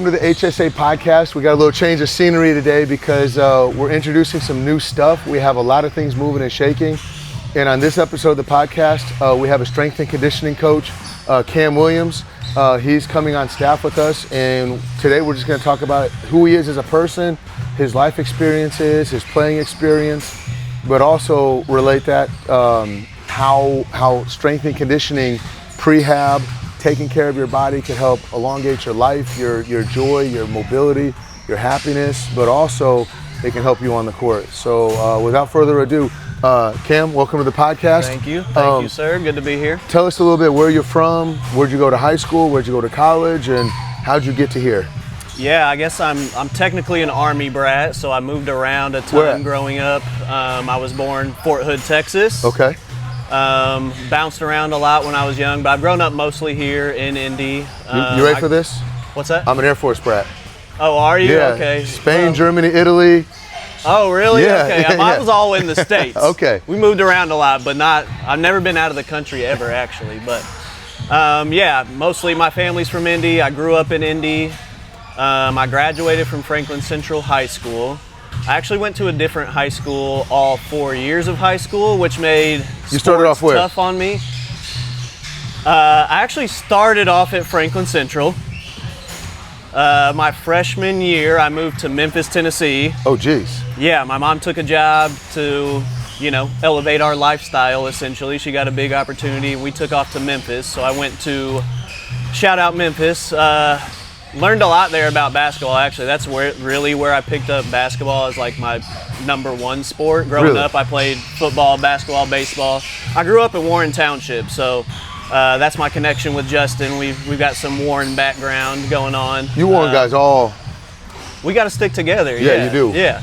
Welcome to the HSA podcast. We got a little change of scenery today because we're introducing some new stuff. We have a lot of things moving and shaking. And on this episode of the podcast, we have a strength and conditioning coach, Cam Williams. He's coming on staff with us. And today we're just going to talk about who he is as a person, his life experiences, his playing experience, but also relate that how strength and conditioning, prehab, taking care of your body can help elongate your life, your joy, your mobility, your happiness, but also it can help you on the court. So without further ado, Cam, welcome to the podcast. Thank you. Thank you, sir. Good to be here. Tell us a little bit where you're from, where'd you go to high school, where'd you go to college, and how'd you get to here? Yeah, I guess I'm technically an Army brat, so I moved around a ton Where? growing up. I was born Fort Hood, Texas. Okay. Bounced around a lot when I was young, but I've grown up mostly here in Indy. You ready for this? What's that? I'm an Air Force brat. Oh, are you? Yeah. Okay. Spain, Well, Germany, Italy. Oh, really? Yeah, Okay. yeah, I yeah. was all in the States. Okay. We moved around a lot, but I've never been out of the country ever, actually. But yeah, mostly my family's from Indy. I grew up in Indy. I graduated from Franklin Central High School. I actually went to a different high school all 4 years of high school, which made You started off where? tough on me. I actually started off at Franklin Central. My freshman year, I moved to Memphis, Tennessee. Oh, geez. Yeah, my mom took a job to, elevate our lifestyle, essentially. She got a big opportunity, and we took off to Memphis. So I went to, shout out Memphis, learned a lot there about basketball, actually. That's where I picked up basketball as like my number one sport. Growing Really? up, I played football, basketball, baseball. I grew up in Warren Township, so that's my connection with Justin. We've got some Warren background going on. You Warren guys all. We got to stick together. Yeah, you do. Yeah.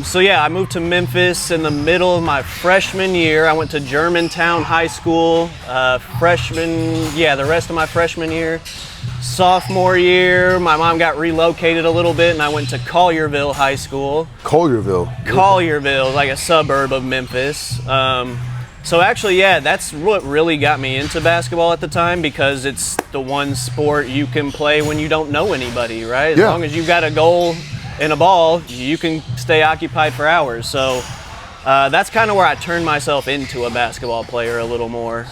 So yeah, I moved to Memphis in the middle of my freshman year. I went to Germantown High School, the rest of my freshman year. Sophomore year, my mom got relocated a little bit and I went to Collierville High School. Collierville, like a suburb of Memphis. So actually, yeah, that's what really got me into basketball at the time, because it's the one sport you can play when you don't know anybody, right? As Yeah. long as you've got a goal and a ball, you can stay occupied for hours. So that's kind of where I turned myself into a basketball player a little more.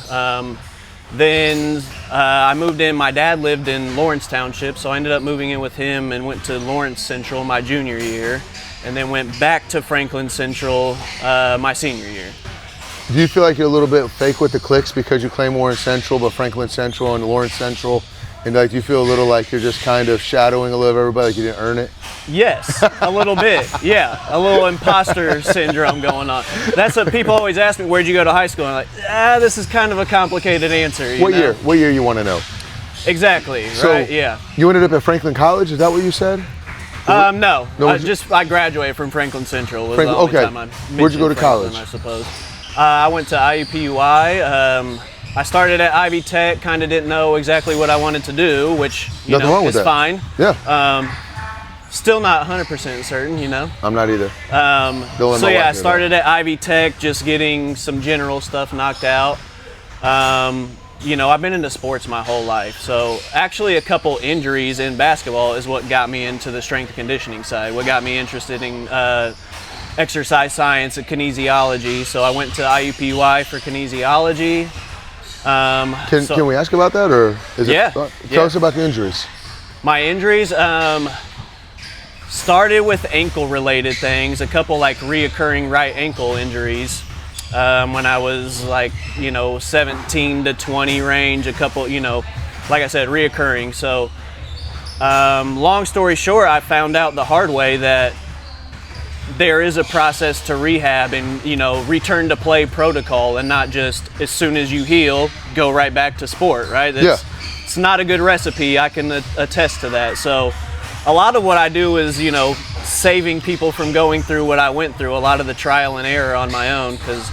Then I moved in. My dad lived in Lawrence Township, so I ended up moving in with him and went to Lawrence Central my junior year, and then went back to Franklin Central my senior year. Do you feel like you're a little bit fake with the clicks because you claim Warren Central, but Franklin Central and Lawrence Central, and like, do you feel a little like you're just kind of shadowing a little of everybody, like you didn't earn it? Yes, a little bit. Yeah, a little imposter syndrome going on. That's what people always ask me, where'd you go to high school? And I'm like, this is kind of a complicated answer. What year? What year you want to know? Exactly, So, right, yeah. You ended up at Franklin College, is that what you said? No, No, I graduated from Franklin Central. Was Franklin- the only okay. time I Where'd you go to mentioned college? Franklin, I suppose. I went to IUPUI. I started at Ivy Tech, kind of didn't know exactly what I wanted to do, which Nothing wrong with is that. fine. Yeah. Still not 100% certain, I'm not either. Don't let So my wife yeah, I hear started at Ivy Tech, just getting some general stuff knocked out. I've been into sports my whole life. So actually a couple injuries in basketball is what got me into the strength and conditioning side, what got me interested in exercise science and kinesiology. So I went to IUPUI for kinesiology. Can we ask about that, or is Yeah, it? Tell yeah. us about the injuries. My injuries started with ankle-related things, a couple like reoccurring right ankle injuries when I was 17 to 20 range, a couple, like I said, reoccurring. So long story short, I found out the hard way that there is a process to rehab and, return to play protocol, and not just as soon as you heal, go right back to sport, right? It's not a good recipe. I can attest to that. So a lot of what I do is, saving people from going through what I went through, a lot of the trial and error on my own, because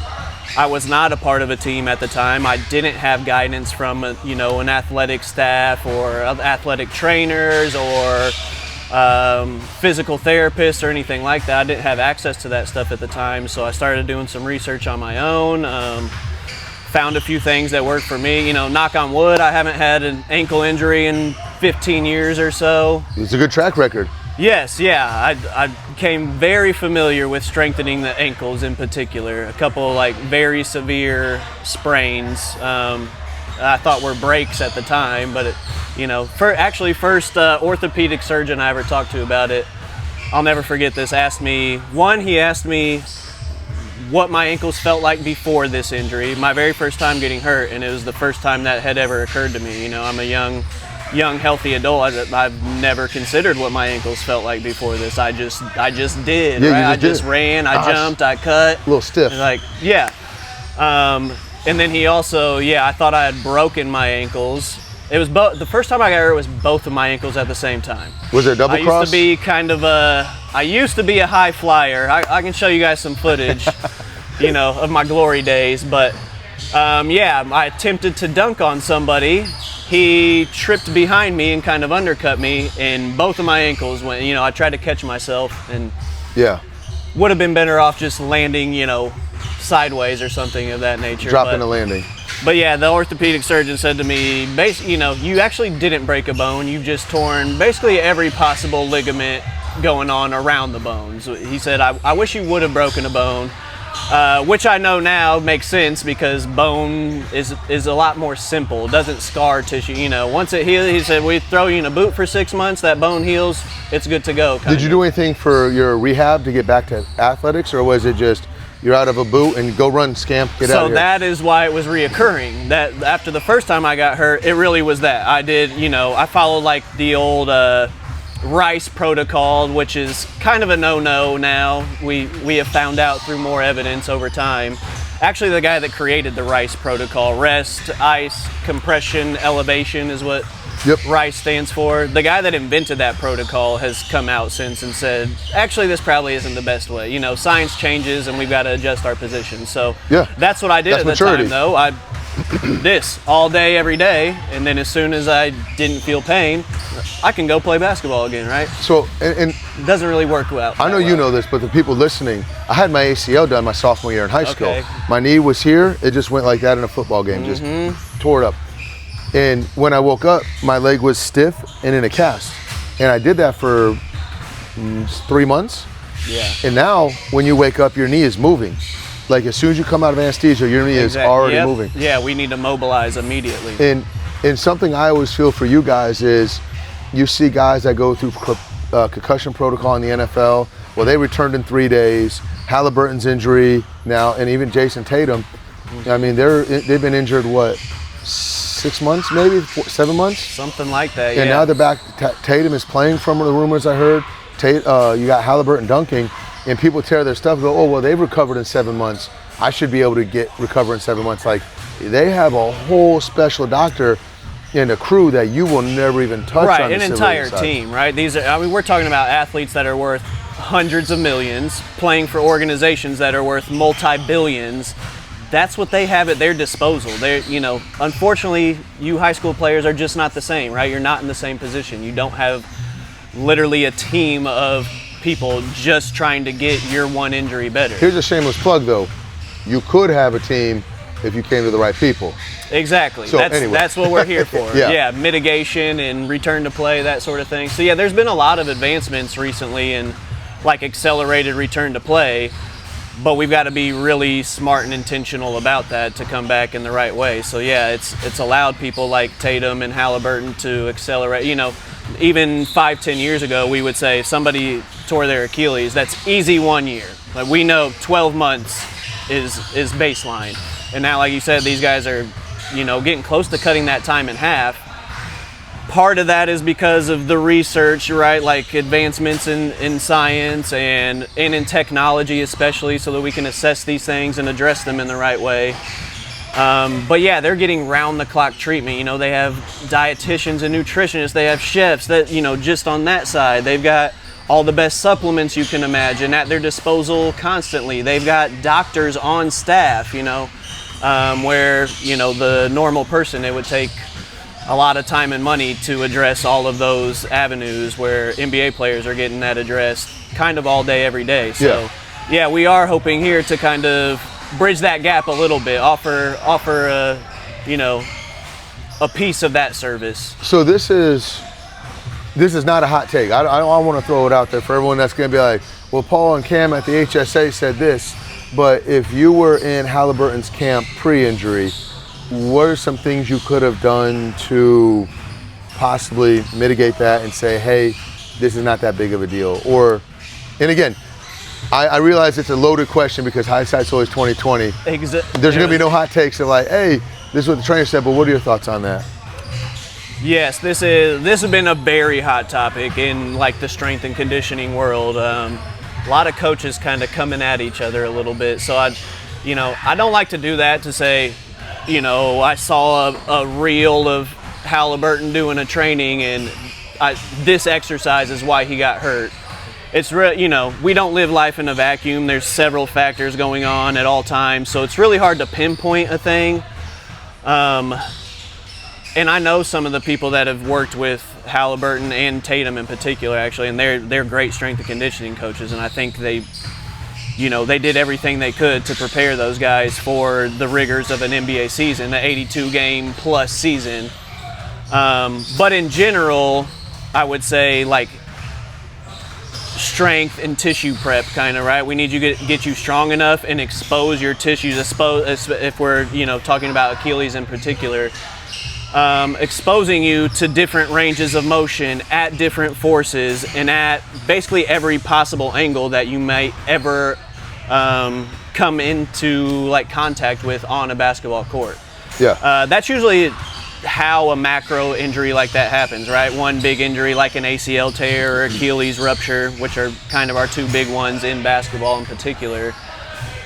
I was not a part of a team at the time. I didn't have guidance from, an athletic staff or athletic trainers or physical therapist or anything like that. I didn't have access to that stuff at the time, so I started doing some research on my own. found a few things that work for me. You know, knock on wood, I haven't had an ankle injury in 15 years or so. It's a good track record. Yes, yeah. I became very familiar with strengthening the ankles in particular. A couple like very severe sprains. I thought were breaks at the time, but first orthopedic surgeon I ever talked to about it, I'll never forget this, he asked me what my ankles felt like before this injury, my very first time getting hurt, and it was the first time that had ever occurred to me. You know, I'm a young healthy adult. I've never considered what my ankles felt like before this. I just did. Yeah, right? I just ran, I jumped, I cut. A little stiff. Like, yeah. And then he also, I thought I had broken my ankles. It was the first time I got hurt was both of my ankles at the same time. Was it a double cross? I used to be a high flyer. I can show you guys some footage, of my glory days. But I attempted to dunk on somebody. He tripped behind me and kind of undercut me, and both of my ankles went. I tried to catch myself, and would have been better off just landing, sideways or something of that nature. Dropping a landing. But yeah, the orthopedic surgeon said to me, you actually didn't break a bone. You've just torn basically every possible ligament going on around the bones. He said, I wish you would have broken a bone, which I know now makes sense because bone is a lot more simple. It doesn't scar tissue. Once it heals, he said, we throw you in a boot for 6 months, that bone heals, it's good to go. Did you do anything for your rehab to get back to athletics, or was it just you're out of a boot and go run, scamp, get out of here? So that is why it was reoccurring. That after the first time I got hurt, it really was that. I did, I followed like the old Rice protocol, which is kind of a no-no now. We have found out through more evidence over time. Actually, the guy that created the Rice protocol, rest, ice, compression, elevation is what Rice stands for. The guy that invented that protocol has come out since and said, actually, this probably isn't the best way. Science changes and we've got to adjust our position. So that's what I did at the time, though. I this all day, every day, and then as soon as I didn't feel pain, I can go play basketball again, right? So, and it doesn't really work well. I know you know this, but the people listening, I had my ACL done my sophomore year in high school. My knee was here. It just went like that in a football game, just tore it up. And when I woke up, my leg was stiff and in a cast. And I did that for 3 months. Yeah. And now, when you wake up, your knee is moving. Like as soon as you come out of anesthesia, your knee is already moving. Yeah, we need to mobilize immediately. And something I always feel for you guys is, you see guys that go through concussion protocol in the NFL. Well, they returned in 3 days. Halliburton's injury now, and even Jason Tatum. I mean, they've been injured 6 months, maybe 7 months, something like that. And now they're back. Tatum is playing, from the rumors I heard. You got Halliburton dunking. And people tear their stuff and go, oh, well, they've recovered in 7 months. I should be able to recover in 7 months. Like, they have a whole special doctor in a crew that you will never even touch. Right, on the an entire team, right? We're talking about athletes that are worth hundreds of millions, playing for organizations that are worth multi-billions. That's what they have at their disposal. Unfortunately, you high school players are just not the same, right? You're not in the same position. You don't have literally a team of people just trying to get your one injury better. Here's a shameless plug, though. You could have a team if you came to the right people. Exactly. So, that's what we're here for. Yeah, mitigation and return to play, that sort of thing. So yeah, there's been a lot of advancements recently in like accelerated return to play, but we've got to be really smart and intentional about that to come back in the right way. So yeah, it's allowed people like Tatum and Halliburton to accelerate. Even 5-10 years ago, we would say if somebody tore their Achilles, that's easy 1 year. Like, we know 12 months is baseline. And now, like you said, these guys are, getting close to cutting that time in half. Part of that is because of the research, right? Like advancements in science and in technology, especially, so that we can assess these things and address them in the right way. But yeah, they're getting round-the-clock treatment. They have dietitians and nutritionists. They have chefs that, just on that side. They've got all the best supplements you can imagine at their disposal constantly. They've got doctors on staff, where, the normal person, it would take a lot of time and money to address all of those avenues, where NBA players are getting that addressed kind of all day, every day. So yeah, we are hoping here to kind of bridge that gap a little bit, offer a, you know, a piece of that service. So this is not a hot take. I want to throw it out there for everyone that's going to be like, well, Paul and Cam at the HSA said this, but if you were in Halliburton's camp pre-injury, what are some things you could have done to possibly mitigate that and say, hey, this is not that big of a deal? Or, and again, I realize it's a loaded question because hindsight's always 20/20. There's going to be no hot takes of like, hey, this is what the trainer said, but what are your thoughts on that? Yes, this has been a very hot topic in like the strength and conditioning world. A lot of coaches kind of coming at each other a little bit. So I don't like to do that to say, you know, I saw a reel of Halliburton doing a training and this exercise is why he got hurt. It's you know, we don't live life in a vacuum. There's several factors going on at all times, so it's really hard to pinpoint a thing. And I know some of the people that have worked with Halliburton and Tatum in particular, actually, and they're great strength and conditioning coaches, and I think they did everything they could to prepare those guys for the rigors of an NBA season, the 82-game plus season. But in general, I would say like strength and tissue prep kind of, right? We need you to get you strong enough and expose your tissues, if we're, you know, talking about Achilles in particular. Exposing you to different ranges of motion at different forces and at basically every possible angle that you might ever come into like contact with on a basketball court. Yeah. That's usually how a macro injury like that happens, right? One big injury like an ACL tear or Achilles rupture, which are kind of our two big ones in basketball in particular,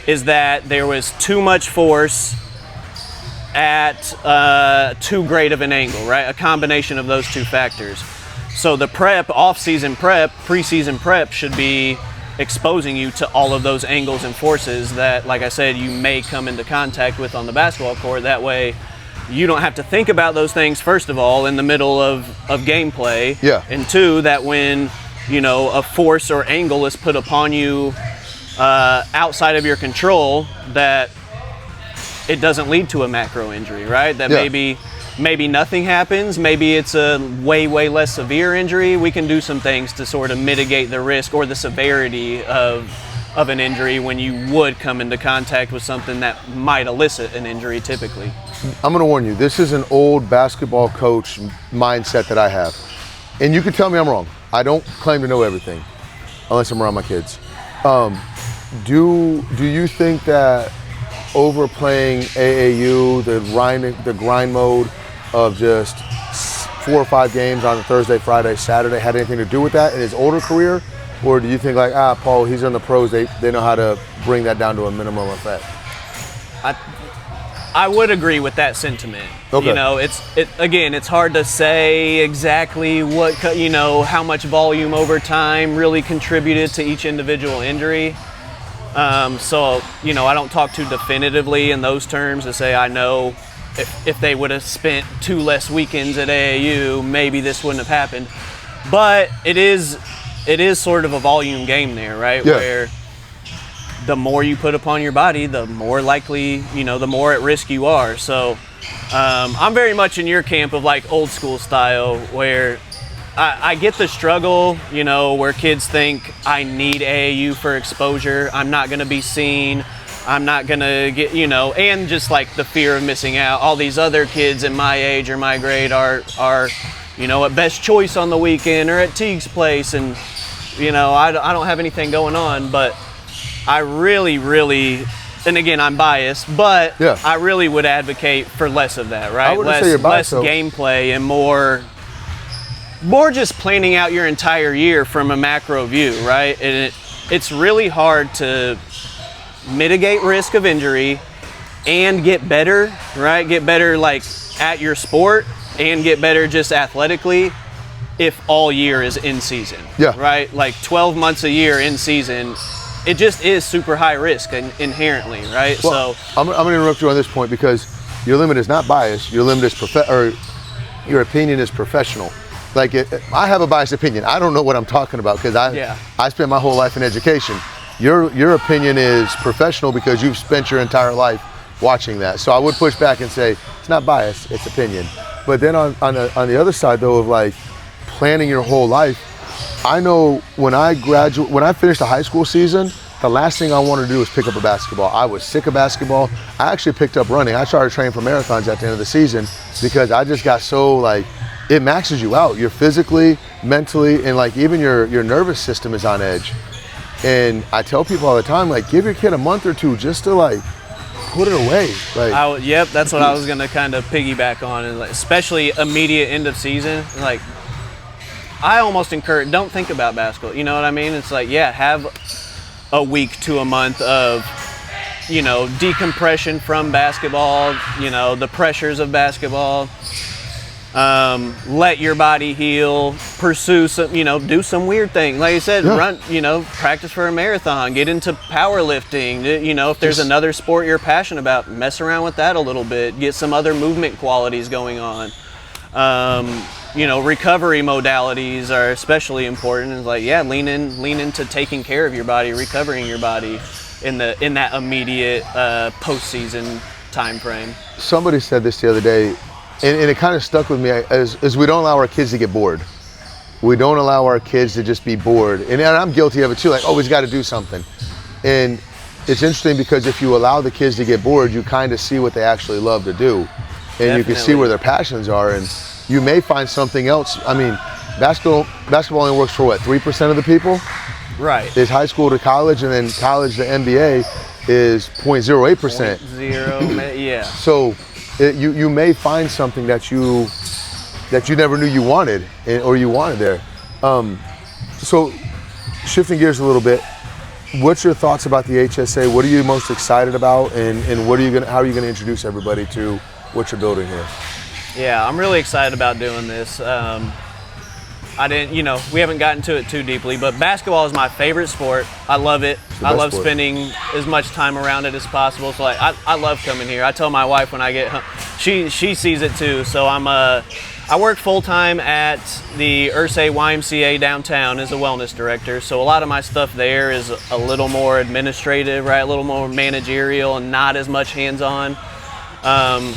is that there was too much force at too great of an angle, right? A combination of those two factors. So the prep, off-season prep, preseason prep should be exposing you to all of those angles and forces that, like I said, you may come into contact with on the basketball court. That way you don't have to think about those things, first of all, in the middle of gameplay. Yeah. And two, that when, you know, a force or angle is put upon you outside of your control, that it doesn't lead to a macro injury, right? That maybe nothing happens, maybe it's a way less severe injury. We can do some things to sort of mitigate the risk or the severity of an injury when you would come into contact with something that might elicit an injury typically. I'm going to warn you, this is an old basketball coach mindset that I have. And you can tell me I'm wrong. I don't claim to know everything unless I'm around my kids. Do you think that overplaying AAU, the grind mode of just 4 or 5 games on Thursday, Friday, Saturday had anything to do with that in his older career? Or do you think like, Paul, he's in the pros, they know how to bring that down to a minimum effect? I would agree with that sentiment. Okay. You know, it's hard to say exactly what, you know, how much volume over time really contributed to each individual injury. So, you know, I don't talk too definitively in those terms to say I know if they would have spent 2 less weekends at AAU, maybe this wouldn't have happened. But it is sort of a volume game there, right? Yeah. Where the more you put upon your body, the more likely, you know, the more at risk you are. So I'm very much in your camp of like old school style where I get the struggle, you know, where kids think I need AAU for exposure. I'm not going to be seen. I'm not going to get, you know, and just like the fear of missing out. All these other kids in my age or my grade are, you know, at Best Choice on the weekend or at Teague's place. And, you know, I don't have anything going on, but I really, and again, I'm biased, but yeah. I really would advocate for less of that, right? I wouldn't say you're biased, less gameplay and more just planning out your entire year from a macro view, right? And it's really hard to mitigate risk of injury and get better, right? Get better like at your sport and get better just athletically if all year is in season, yeah. right? Like 12 months a year in season, it just is super high risk inherently, right? Well, so I'm going to interrupt you on this point because your limit is not biased. Your limit is your opinion is professional. Like I have a biased opinion. I don't know what I'm talking about because I spent my whole life in education. your opinion is professional because you've spent your entire life watching that. So I would push back and say it's not bias, it's opinion. But then on the other side though of like planning your whole life, I know when I finished the high school season, the last thing I wanted to do was pick up a basketball. I was sick of basketball. I actually picked up running. I started training for marathons at the end of the season because I just got so like, it maxes you out. You're physically, mentally, and like even your nervous system is on edge. And I tell people all the time, like, give your kid a month or two just to like put it away. Like, yep, that's what I was gonna kind of piggyback on, and like, especially immediate end of season. Like, I almost encourage, don't think about basketball. You know what I mean? It's like, yeah, have a week to a month of, you know, decompression from basketball. You know, the pressures of basketball. Let your body heal, pursue some, you know, do some weird thing. Like you said, run, you know, practice for a marathon, get into powerlifting. You know, if there's another sport you're passionate about, mess around with that a little bit, get some other movement qualities going on. You know, recovery modalities are especially important. It's like, yeah, lean into taking care of your body, recovering your body in that immediate postseason time frame. Somebody said this the other day, and it kind of stuck with me, as we don't allow our kids to get bored. We don't allow our kids to just be bored. And I'm guilty of it too, like, always got to do something. And it's interesting because if you allow the kids to get bored, you kind of see what they actually love to do. And Definitely. You can see where their passions are. And you may find something else. I mean, basketball only works for what, 3% of the people? Right. Is high school to college, and then college to NBA is 0.08%. 0.0, yeah. So you may find something that you never knew you wanted, or you wanted there. So shifting gears a little bit, what's your thoughts about the HSA? What are you most excited about, and how are you gonna introduce everybody to what you're building here? Yeah, I'm really excited about doing this. We haven't gotten to it too deeply, but basketball is my favorite sport. I love it. I love spending as much time around it as possible. So like, I love coming here. I tell my wife when I get home, she sees it too. So I work full time at the Ursay YMCA downtown as a wellness director. So a lot of my stuff there is a little more administrative, right? A little more managerial and not as much hands-on.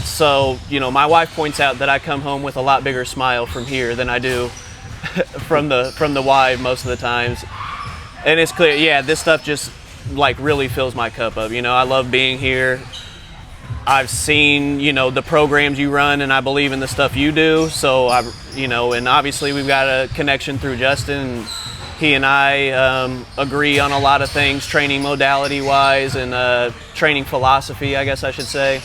So, you know, my wife points out that I come home with a lot bigger smile from here than I do from the Y most of the times. And it's clear, yeah, this stuff just like really fills my cup up. You know, I love being here. I've seen, you know, the programs you run, and I believe in the stuff you do. So and obviously we've got a connection through Justin. He and I agree on a lot of things, training modality wise and training philosophy, I guess I should say.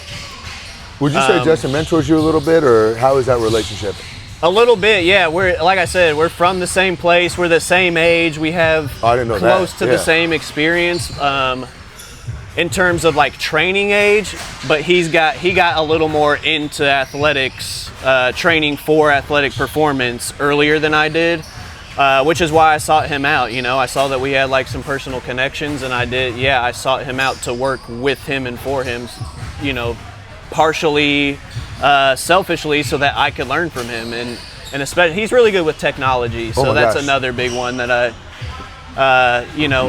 Would you say Justin mentors you a little bit, or how is that relationship? A little bit, yeah. We're, like I said, we're from the same place. We're the same age. We have close to the same experience in terms of like training age. But he got a little more into athletics, training for athletic performance earlier than I did, which is why I sought him out. You know, I saw that we had like some personal connections, and I sought him out to work with him and for him. You know, partially selfishly so that I could learn from him, and especially he's really good with technology, so that's another big one that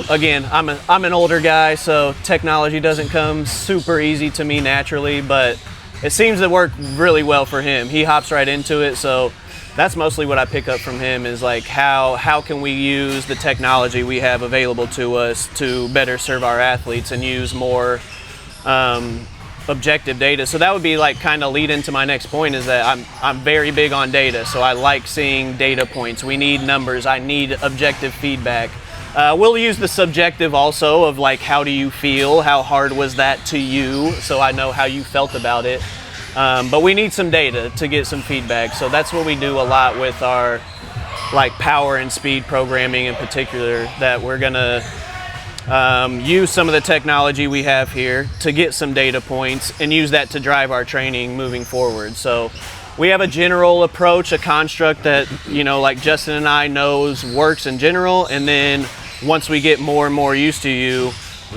again, I'm an older guy, so technology doesn't come super easy to me naturally, but it seems to work really well for him. He hops right into it, so that's mostly what I pick up from him is like how can we use the technology we have available to us to better serve our athletes and use more objective data. So that would be like kind of lead into my next point, is that I'm very big on data. So I like seeing data points. We need numbers. I need objective feedback. We'll use the subjective also of like, how do you feel? How hard was that to you? So I know how you felt about it. But we need some data to get some feedback. So that's what we do a lot with our like power and speed programming in particular, that we're gonna use some of the technology we have here to get some data points and use that to drive our training moving forward. So we have a general approach, a construct that, you know, like Justin and I knows works in general, and then once we get more and more used to you,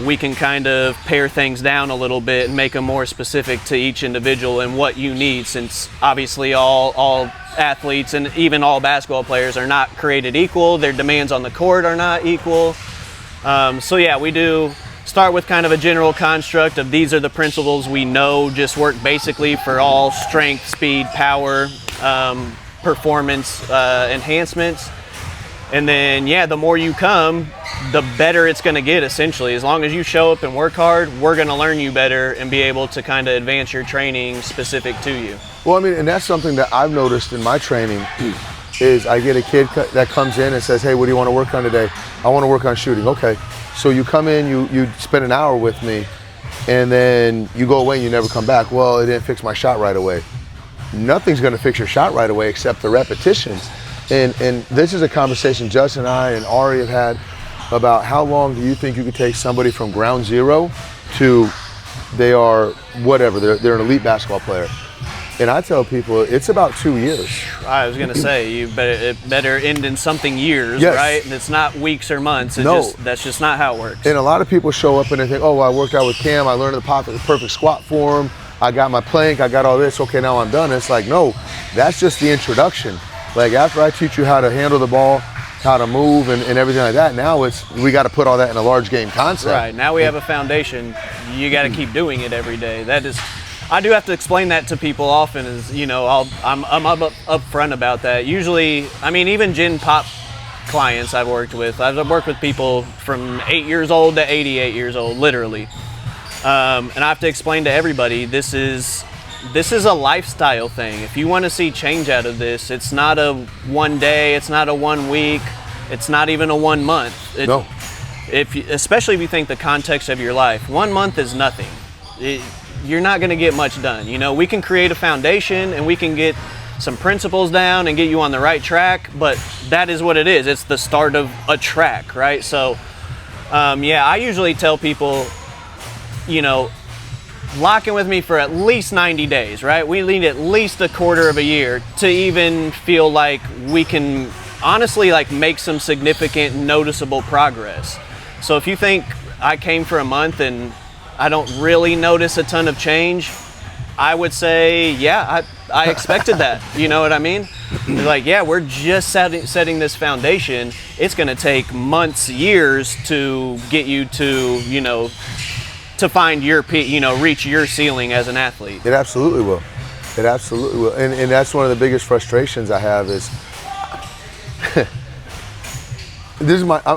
we can kind of pare things down a little bit and make them more specific to each individual and what you need, since obviously all athletes and even all basketball players are not created equal. Their demands on the court are not equal. So yeah, we do start with kind of a general construct of these are the principles we know just work basically for all strength, speed, power, performance enhancements. And then, yeah, the more you come, the better it's going to get, essentially. As long as you show up and work hard, we're going to learn you better and be able to kind of advance your training specific to you. Well, I mean, and that's something that I've noticed in my training is I get a kid that comes in and says, hey, what do you want to work on today? I want to work on shooting. Okay. So you come in, you spend an hour with me, and then you go away and you never come back. Well, it didn't fix my shot right away. Nothing's going to fix your shot right away except the repetitions. And this is a conversation Justin and I and Ari have had about how long do you think you could take somebody from ground zero to they are whatever, they're an elite basketball player. And I tell people it's about 2 years. I was going to say, it better end in something years, yes. right? And it's not weeks or months. That's just not how it works. And a lot of people show up and they think, oh, well, I worked out with Cam, I learned the perfect squat form, I got my plank, I got all this, okay, now I'm done. It's like, no, that's just the introduction. Like after I teach you how to handle the ball, how to move and everything like that, now we got to put all that in a large game concept. Right, now we have a foundation. You got to keep doing it every day. I do have to explain that to people often is, you know, I'm up front about that. Usually, I mean, even Gen Pop clients I've worked with people from 8 years old to 88 years old, literally. And I have to explain to everybody, this is a lifestyle thing. If you want to see change out of this, it's not a 1 day, it's not a 1 week, it's not even a 1 month. No. Especially if you think the context of your life, 1 month is nothing. You're not going to get much done. You know, we can create a foundation and we can get some principles down and get you on the right track, but that is what it is. It's the start of a track, right? So, yeah, I usually tell people, you know, lock in with me for at least 90 days, right? We need at least a quarter of a year to even feel like we can honestly like make some significant noticeable progress. So if you think I came for a month and I don't really notice a ton of change, I would say, yeah, I expected that. You know what I mean? Like, yeah, we're just setting this foundation. It's going to take months, years to get you to, you know, to find your, you know, reach your ceiling as an athlete. It absolutely will. It absolutely will. And that's one of the biggest frustrations I have is, I'm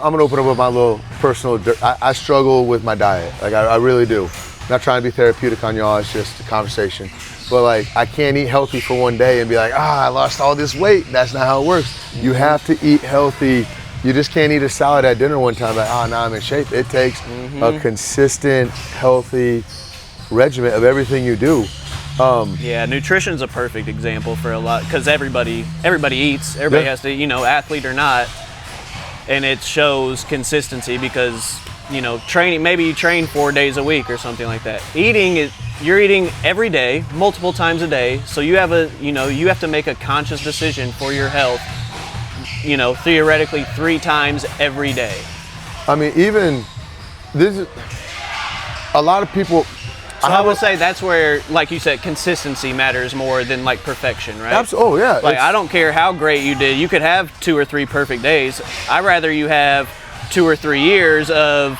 going to open up with my little personal, I struggle with my diet. Like I really do. I'm not trying to be therapeutic on y'all, it's just a conversation. But like, I can't eat healthy for 1 day and be like, I lost all this weight. That's not how it works. Mm-hmm. You have to eat healthy. You just can't eat a salad at dinner one time like, now I'm in shape. It takes a consistent, healthy regimen of everything you do. Yeah, nutrition's a perfect example for a lot, because everybody eats. Everybody has to, you know, athlete or not. And it shows consistency because, you know, training, maybe you train 4 days a week or something like that. You're eating every day, multiple times a day. So you have to make a conscious decision for your health, you know, theoretically 3 times every day. I mean, even this is a lot of people. So I would say that's where, like you said, consistency matters more than like perfection, right? Absolutely. Oh yeah. Like I don't care how great you did. You could have 2 or 3 perfect days. I'd rather you have 2 or 3 years of,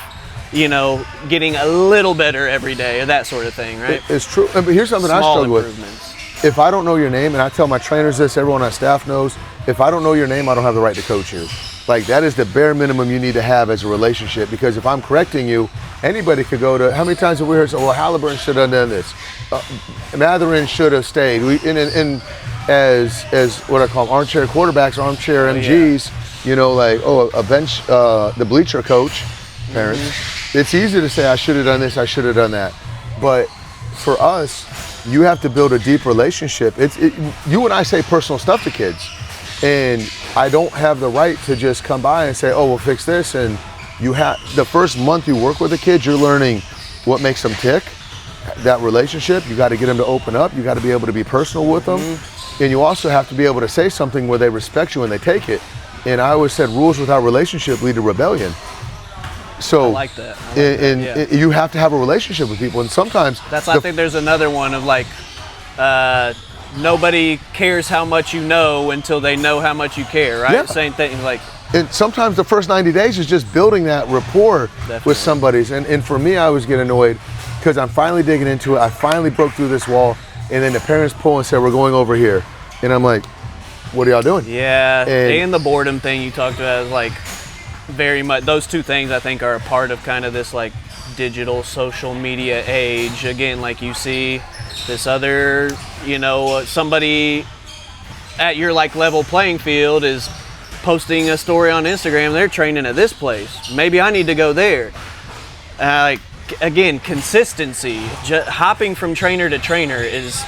you know, getting a little better every day, or that sort of thing, right? It's true. But here's something I struggle with. If I don't know your name, and I tell my trainers this, everyone on staff knows, if I don't know your name, I don't have the right to coach you. Like that is the bare minimum you need to have as a relationship, because if I'm correcting you, anybody could go to, how many times have we heard, well, Halliburton should have done this. Mathurin should have stayed. As what I call them, armchair quarterbacks, armchair MGs, you know, like, a bench, the bleacher coach, parents. Mm-hmm. It's easy to say, I should have done this, I should have done that. But for us, you have to build a deep relationship. You and I say personal stuff to kids. And I don't have the right to just come by and say, we'll fix this. And the first month you work with a kid, you're learning what makes them tick, that relationship. You got to get them to open up. You got to be able to be personal with them. And you also have to be able to say something where they respect you and they take it. And I always said rules without relationship lead to rebellion. So I like that. You have to have a relationship with people. And sometimes I think there's another one of like, nobody cares how much you know until they know how much you care, right? Yeah. Same thing, like And sometimes the first 90 days is just building that rapport with somebody. And for me, I always get annoyed because I'm finally digging into it. I finally broke through this wall, and then the parents pull and say, we're going over here. And I'm like, what are y'all doing? Yeah, and the boredom thing you talked about is like very much, those two things I think are a part of kind of this like digital social media age. Again, like you see this other, you know, somebody at your like level playing field is posting a story on Instagram, they're training at this place. Maybe I need to go there. Like, again, consistency. Hopping from trainer to trainer is,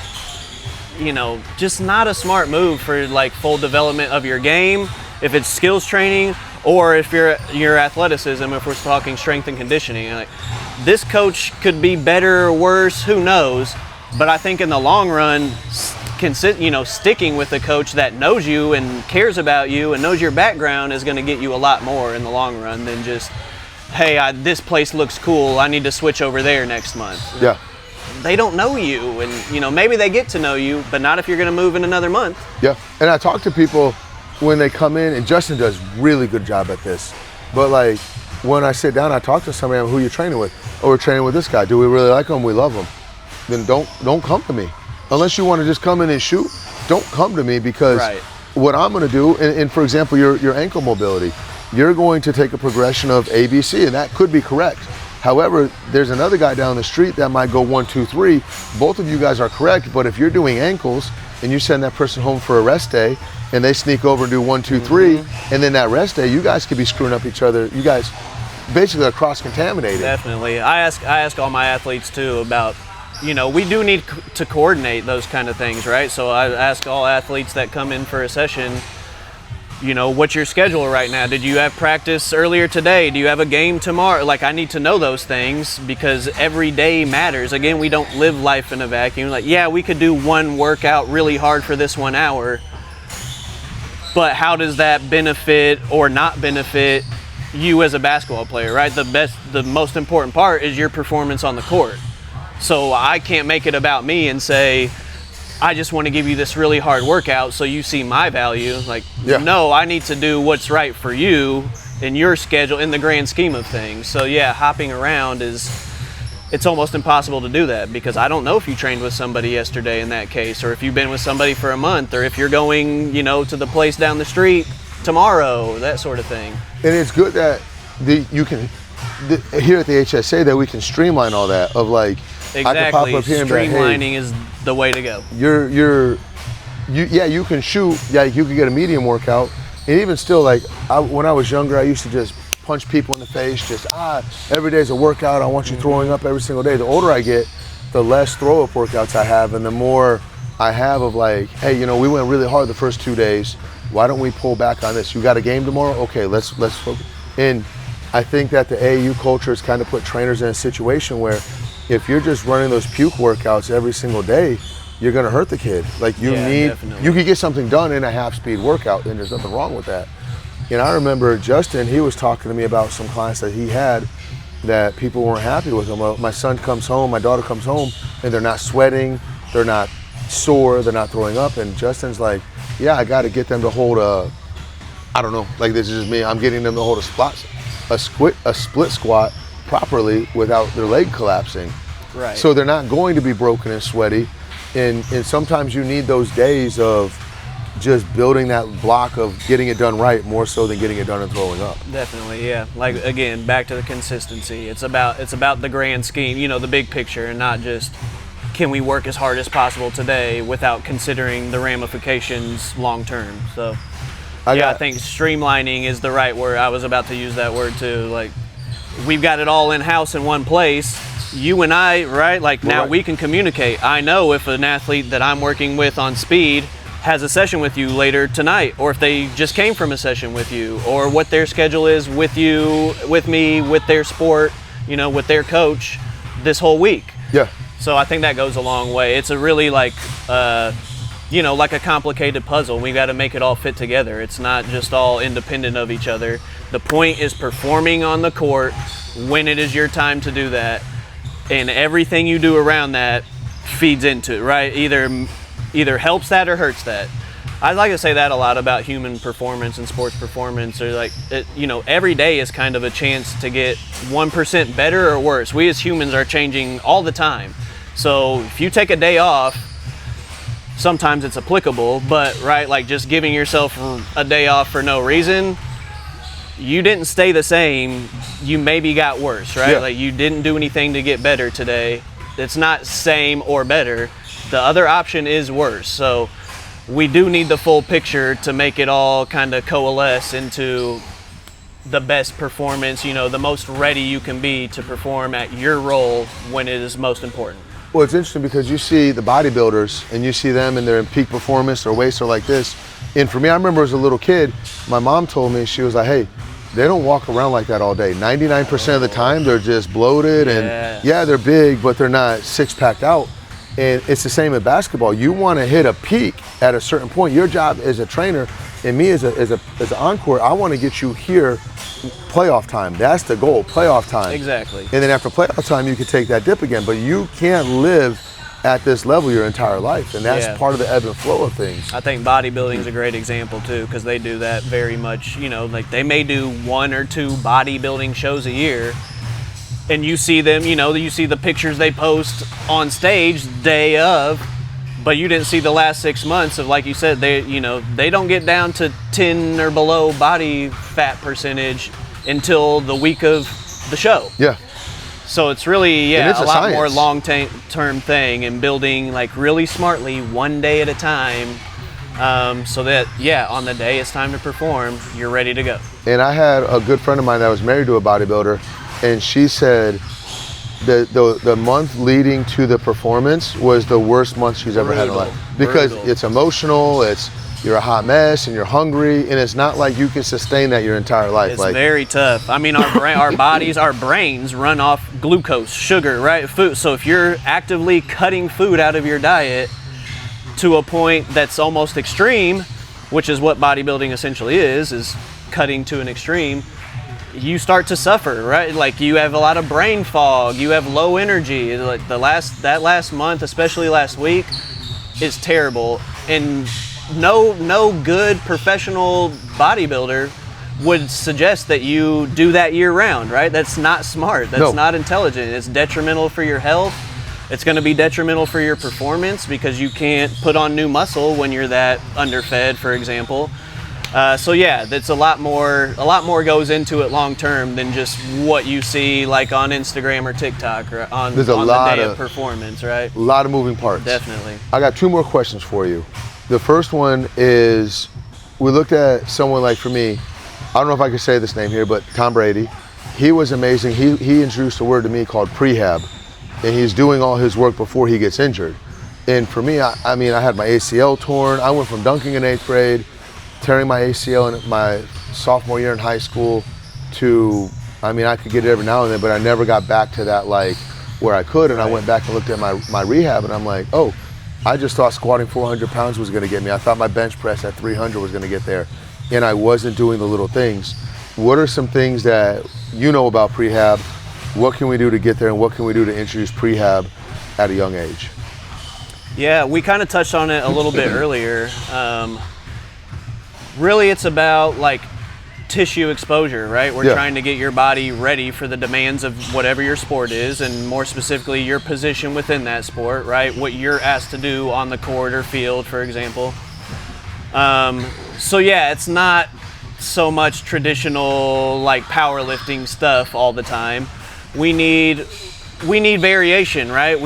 you know, just not a smart move for like full development of your game, if it's skills training, or if your athleticism, if we're talking strength and conditioning. Like, this coach could be better or worse, who knows? But I think in the long run, sticking with a coach that knows you and cares about you and knows your background is going to get you a lot more in the long run than just, hey, this place looks cool, I need to switch over there next month. Yeah. They don't know you, and you know, maybe they get to know you, but not if you're going to move in another month. Yeah, and I talk to people when they come in, and Justin does really good job at this. But like when I sit down, I talk to somebody, who you're training with. Oh, we're training with this guy. Do we really like him? We love him. Then don't come to me. Unless you want to just come in and shoot, don't come to me, because what I'm going to do, and for example, your ankle mobility, you're going to take a progression of A, B, C, and that could be correct. However, there's another guy down the street that might go 1, 2, 3. Both of you guys are correct, but if you're doing ankles and you send that person home for a rest day and they sneak over and do 1, 2, 3, and then that rest day, you guys could be screwing up each other. You guys basically are cross-contaminated. Definitely. I ask all my athletes too about, you know, we do need to coordinate those kind of things, right? So I ask all athletes that come in for a session, you know, what's your schedule right now? Did you have practice earlier today? Do you have a game tomorrow? Like, I need to know those things because every day matters. Again, we don't live life in a vacuum. Like, yeah, we could do one workout really hard for this 1 hour, but how does that benefit or not benefit you as a basketball player, right? The most important part is your performance on the court. So I can't make it about me and say, I just want to give you this really hard workout so you see my value. Like, no, I need to do what's right for you in your schedule in the grand scheme of things. So yeah, hopping around it's almost impossible to do that because I don't know if you trained with somebody yesterday in that case, or if you've been with somebody for a month, or if you're going, you know, to the place down the street tomorrow, that sort of thing. And it's good that you can, here at the HSA, that we can streamline all that of like, exactly. I can pop up here and be like, streamlining is the way to go. You can shoot. Yeah, you can get a medium workout, and even still, like when I was younger, I used to just punch people in the face. Just every day's a workout. I want you throwing up every single day. The older I get, the less throw up workouts I have, and the more I have of like, hey, you know, we went really hard the first 2 days. Why don't we pull back on this? You got a game tomorrow? Okay, let's focus. And I think that the AAU culture has kind of put trainers in a situation where if you're just running those puke workouts every single day, you're gonna hurt the kid. Like you could get something done in a half-speed workout, and there's nothing wrong with that. And I remember Justin, he was talking to me about some clients that he had that people weren't happy with him. Well, my son comes home, my daughter comes home, and they're not sweating, they're not sore, they're not throwing up, and Justin's like, yeah, I gotta get them to hold I don't know, like this is just me, I'm getting them to hold a split squat properly without their leg collapsing. Right. So they're not going to be broken and sweaty. And sometimes you need those days of just building that block of getting it done right more so than getting it done and throwing up. Definitely, yeah. Like again, back to the consistency. It's about the grand scheme, you know, the big picture, and not just can we work as hard as possible today without considering the ramifications long term. So I think streamlining is the right word. I was about to use that word too. Like, we've got it all in-house in one place. You and I, right? Like now we can communicate. I know if an athlete that I'm working with on speed has a session with you later tonight, or if they just came from a session with you, or what their schedule is with you, with me, with their sport, you know, with their coach this whole week. Yeah. So I think that goes a long way. It's a really like, you know, like a complicated puzzle. We got to make it all fit together. It's not just all independent of each other. The point is performing on the court when it is your time to do that, and everything you do around that feeds into it, right? Either helps that or hurts that. I'd like to say that a lot about human performance and sports performance, or like, every day is kind of a chance to get 1% better or worse. We as humans are changing all the time. So if you take a day off, sometimes it's applicable, but right, like just giving yourself a day off for no reason, you didn't stay the same, you maybe got worse, right? Yeah. Like you didn't do anything to get better today. It's not same or better. The other option is worse. So we do need the full picture to make it all kind of coalesce into the best performance, the most ready you can be to perform at your role when it is most important. Well, it's interesting because you see the bodybuilders and you see them and they're in peak performance, their waists are like this. And for me, I remember as a little kid, my mom told me, she was like, hey, they don't walk around like that all day. 99% of the time, they're just bloated and yeah, they're big, but they're not six-packed out. And it's the same in basketball. You want to hit a peak at a certain point. Your job as a trainer and me as an encore, I want to get you here playoff time. That's the goal, playoff time. Exactly. And then after playoff time, you can take that dip again. But you can't live at this level your entire life. And that's part of the ebb and flow of things. I think bodybuilding is a great example too, because they do that very much. Like they may do 1 or 2 bodybuilding shows a year. And you see them, you see the pictures they post on stage day of, but you didn't see the last 6 months of, like you said, they don't get down to 10 or below body fat percentage until the week of the show. Yeah. So it's really, it's a lot science. more long-term thing and building like really smartly one day at a time. So that, on the day it's time to perform, you're ready to go. And I had a good friend of mine that was married to a bodybuilder, and she said the month leading to the performance was the worst month she's ever had in her life. Because it's emotional, you're a hot mess and you're hungry, and it's not like you can sustain that your entire life. It's very tough. I mean, our bodies, our brains run off glucose, sugar, right? Food. So if you're actively cutting food out of your diet to a point that's almost extreme, which is what bodybuilding essentially is cutting to an extreme, you start to suffer, right? Like you have a lot of brain fog, you have low energy. Like that last month, especially last week, is terrible. And no good professional bodybuilder would suggest that you do that year round, right? That's not smart. That's not intelligent. It's detrimental for your health. It's going to be detrimental for your performance because you can't put on new muscle when you're that underfed, for example. That's a lot more goes into it long term than just what you see like on Instagram or TikTok or on the day of performance, right? A lot of moving parts. Definitely. I got 2 more questions for you. The first one is, we looked at someone like, for me, I don't know if I can say this name here, but Tom Brady. He was amazing. He introduced a word to me called prehab, and he's doing all his work before he gets injured. And for me, I had my ACL torn. I went from dunking in 8th grade, tearing my ACL in my sophomore year in high school to, I could get it every now and then, but I never got back to that like where I could. And I went back and looked at my rehab, and I'm like, oh, I just thought squatting 400 pounds was gonna get me. I thought my bench press at 300 was gonna get there. And I wasn't doing the little things. What are some things that you know about prehab? What can we do to get there, and what can we do to introduce prehab at a young age? Yeah, we kind of touched on it a little bit earlier. Really, it's about like tissue exposure, right? We're trying to get your body ready for the demands of whatever your sport is, and more specifically your position within that sport, right? What you're asked to do on the court or field, for example. It's not so much traditional like powerlifting stuff all the time. We need variation, right?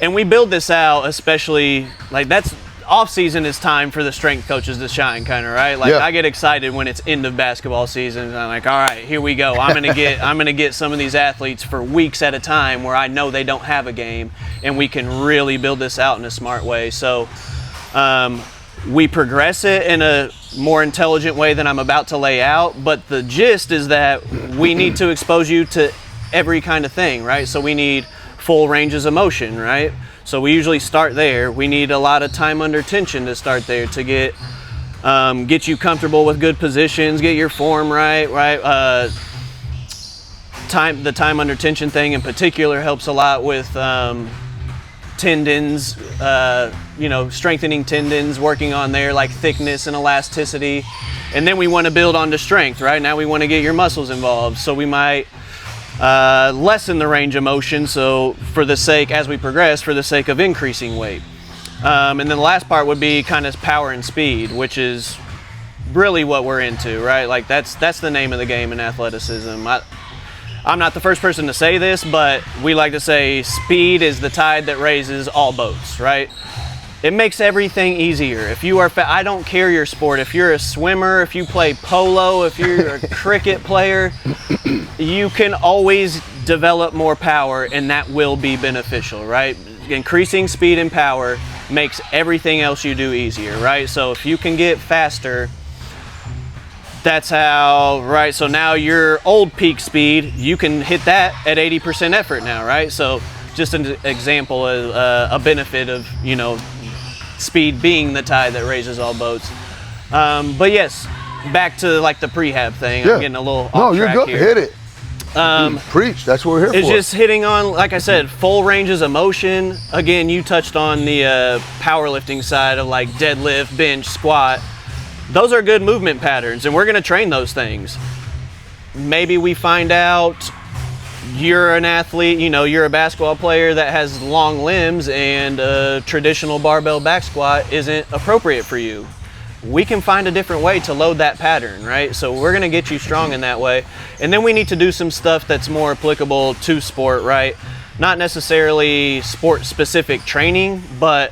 And we build this out, especially like that's off season is time for the strength coaches to shine, kind of, right? Like I get excited when it's end of basketball season. And I'm like, all right, here we go. I'm gonna get some of these athletes for weeks at a time where I know they don't have a game, and we can really build this out in a smart way. So we progress it in a more intelligent way than I'm about to lay out. But the gist is that we need to expose you to every kind of thing, right? So we need full ranges of motion, right? So we usually start there. We need a lot of time under tension to start there to get you comfortable with good positions, get your form right? The time under tension thing in particular helps a lot with tendons, strengthening tendons, working on their like thickness and elasticity. And then we want to build onto strength, right? Now we want to get your muscles involved. So we might lessen the range of motion. So as we progress, for the sake of increasing weight. And then the last part would be kind of power and speed, which is really what we're into, right? Like that's the name of the game in athleticism. I'm not the first person to say this, but we like to say speed is the tide that raises all boats, right? It makes everything easier. If you are, I don't care your sport. If you're a swimmer, if you play polo, if you're a cricket player, you can always develop more power, and that will be beneficial, right? Increasing speed and power makes everything else you do easier, right? So if you can get faster, that's how, right? So now your old peak speed, you can hit that at 80% effort now, right? So just an example of a benefit of, speed being the tide that raises all boats. But yes, back to like the prehab thing. Yeah. I'm getting a little off No, you're track good. here. Hit it. Preach. That's what we're here It's for. just hitting on, like I said, full ranges of motion. Again, you touched on the powerlifting side of like deadlift, bench, squat. Those are good movement patterns, and we're going to train those things. Maybe we find out you're an athlete, you're a basketball player that has long limbs, and a traditional barbell back squat isn't appropriate for you. We can find a different way to load that pattern, right? So we're going to get you strong in that way. And then we need to do some stuff that's more applicable to sport, right? Not necessarily sport-specific training, but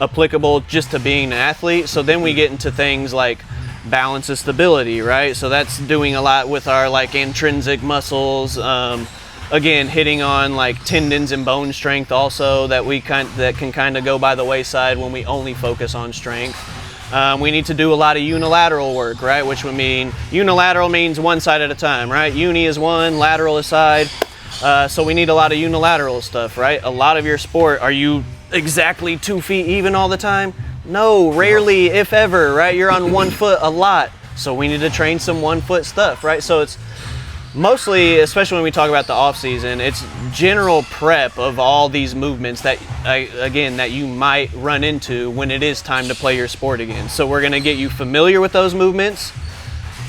applicable just to being an athlete. So then we get into things like balance and stability, right? So that's doing a lot with our like intrinsic muscles. Again, hitting on like tendons and bone strength also that can kind of go by the wayside when we only focus on strength. We need to do a lot of unilateral work, right? Which would mean unilateral means one side at a time, right? Uni is one, lateral is side. So we need a lot of unilateral stuff, right? A lot of your sport, are you exactly 2 feet even all the time? No, rarely, if ever, right? You're on 1 foot a lot. So we need to train some 1 foot stuff, right? So it's mostly, especially when we talk about the off season, it's general prep of all these movements that you might run into when it is time to play your sport again. So we're going to get you familiar with those movements.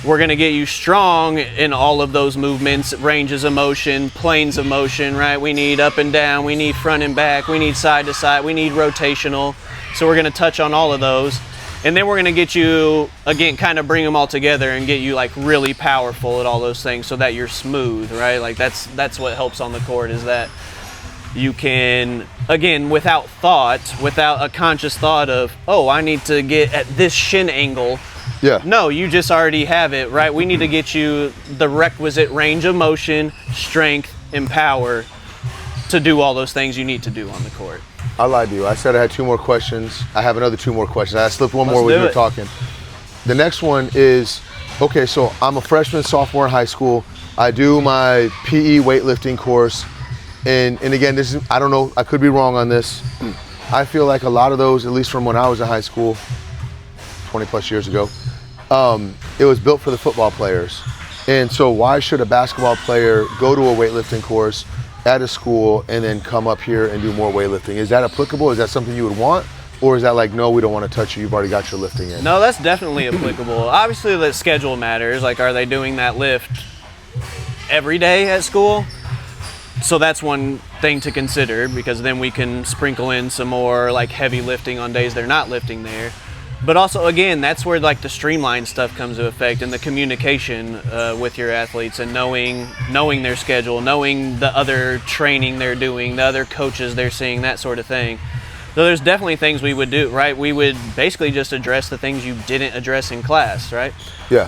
We're going to get you strong in all of those movements, ranges of motion, planes of motion, right? We need up and down, we need front and back, we need side to side, we need rotational. So we're going to touch on all of those. And then we're going to get you, again, kind of bring them all together and get you like really powerful at all those things so that you're smooth, right? Like that's what helps on the court, is that you can, again, without a conscious thought of, oh, I need to get at this shin angle. Yeah. No, you just already have it, right? We need to get you the requisite range of motion, strength, and power to do all those things you need to do on the court. I lied to you. I said I had 2 more questions. I have another 2 more questions. I slipped one more when you were talking. The next one is, okay, so I'm a freshman, sophomore in high school. I do my PE weightlifting course. And again, I don't know, I could be wrong on this. I feel like a lot of those, at least from when I was in high school, 20 plus years ago, it was built for the football players. And so why should a basketball player go to a weightlifting course at a school and then come up here and do more weightlifting? Is that applicable? Is that something you would want? Or is that like, no, we don't want to touch you, you've already got your lifting in? No, that's definitely applicable. Obviously the schedule matters. Like, are they doing that lift every day at school? So that's one thing to consider, because then we can sprinkle in some more like heavy lifting on days they're not lifting there. But also, again, that's where like the streamlined stuff comes into effect, and the communication with your athletes, and knowing their schedule, knowing the other training they're doing, the other coaches they're seeing, that sort of thing. So there's definitely things we would do, right? We would basically just address the things you didn't address in class, right? Yeah.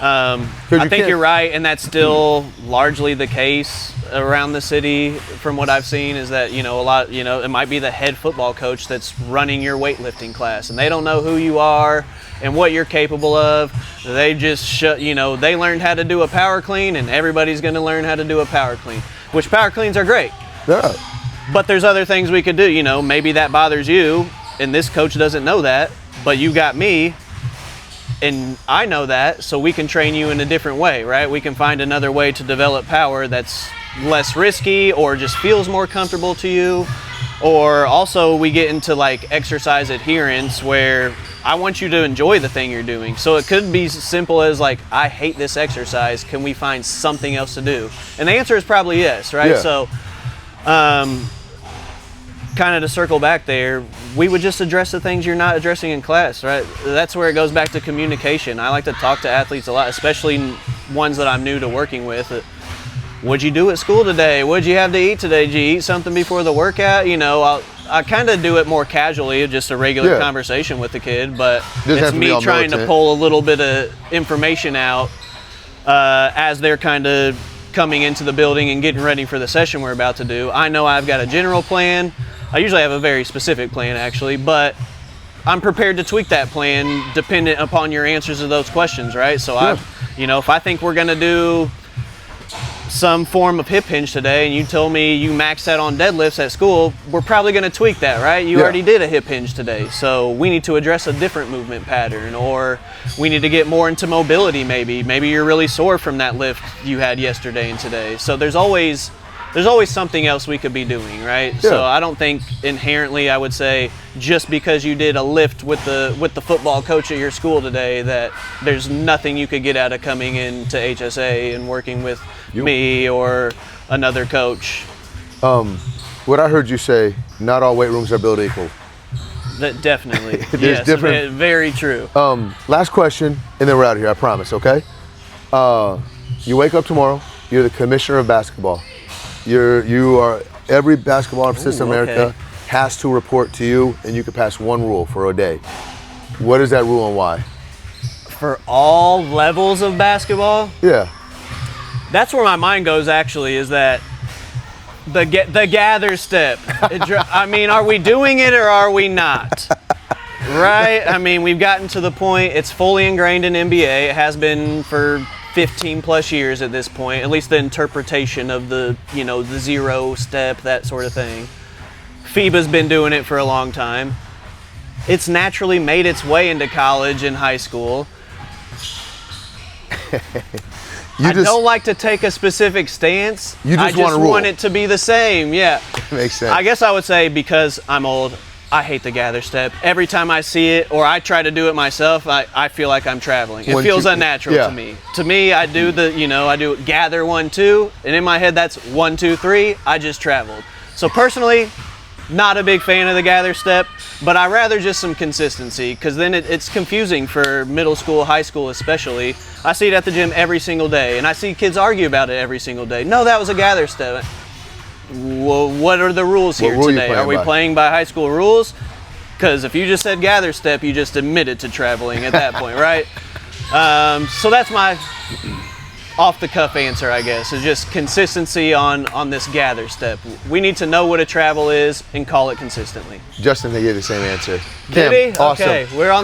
I think you're right, and that's still largely the case around the city from what I've seen, is that, it might be the head football coach that's running your weightlifting class, and they don't know who you are and what you're capable of. They just, they learned how to do a power clean, and everybody's going to learn how to do a power clean, which power cleans are great. Yeah. But there's other things we could do, maybe that bothers you, and this coach doesn't know that, but you got me, and I know that, so we can train you in a different way, right? We can find another way to develop power that's less risky or just feels more comfortable to you. Or also we get into like exercise adherence, where I want you to enjoy the thing you're doing. So it could be as simple as like, I hate this exercise. Can we find something else to do? And the answer is probably yes, right? Yeah. So kind of to circle back there, we would just address the things you're not addressing in class, right? That's where it goes back to communication. I like to talk to athletes a lot, especially ones that I'm new to working with. What'd you do at school today? What'd you have to eat today? Did you eat something before the workout? You know, I kind of do it more casually, just a regular conversation with the kid, but it's me trying to pull a little bit of information out as they're kind of coming into the building and getting ready for the session we're about to do. I know I've got a general plan. I usually have a very specific plan, actually, but I'm prepared to tweak that plan dependent upon your answers to those questions, right? So you know, if I think we're gonna do some form of hip hinge today and you told me you maxed that on deadlifts at school, we're probably going to tweak that, right? You already did a hip hinge today, so we need to address a different movement pattern, or we need to get more into mobility. Maybe you're really sore from that lift you had yesterday and today. So there's always something else we could be doing, right? So I don't think inherently, I would say, just because you did a lift with the football coach at your school today, that there's nothing you could get out of coming into HSA and working with me or another coach. What I heard you say, not all weight rooms are built equal. That definitely. There's different. Very true. Last question, and then we're out of here, I promise, okay? You wake up tomorrow, you're the commissioner of basketball. Every basketball assistant in America has to report to you, and you can pass one rule for a day. What is that rule and why? For all levels of basketball? Yeah. That's where my mind goes, actually, is that the gather step. I mean, are we doing it or are we not? Right? I mean, we've gotten to the point, it's fully ingrained in NBA. It has been for 15 plus years at this point, at least the interpretation of the zero step, that sort of thing. FIBA's been doing it for a long time. It's naturally made its way into college and high school. I don't like to take a specific stance. I just want it to be the same. Yeah. Makes sense. I guess I would say, because I'm old, I hate the gather step. Every time I see it, or I try to do it myself, I feel like I'm traveling. It feels unnatural to me. To me, I do I do gather 1, 2, and in my head that's 1, 2, 3. I just traveled. So personally, not a big fan of the gather step, but I rather just some consistency, because then it's confusing for middle school, high school especially. I see it at the gym every single day, and I see kids argue about it every single day. No, that was a gather step. Well, what are the rules here today? Are we playing by high school rules? Because if you just said gather step, you just admitted to traveling at that point, right? So that's my off-the-cuff answer, I guess, is just consistency on this gather step. We need to know what a travel is and call it consistently. Justin, they gave the same answer. Did he? Awesome. Okay, we're on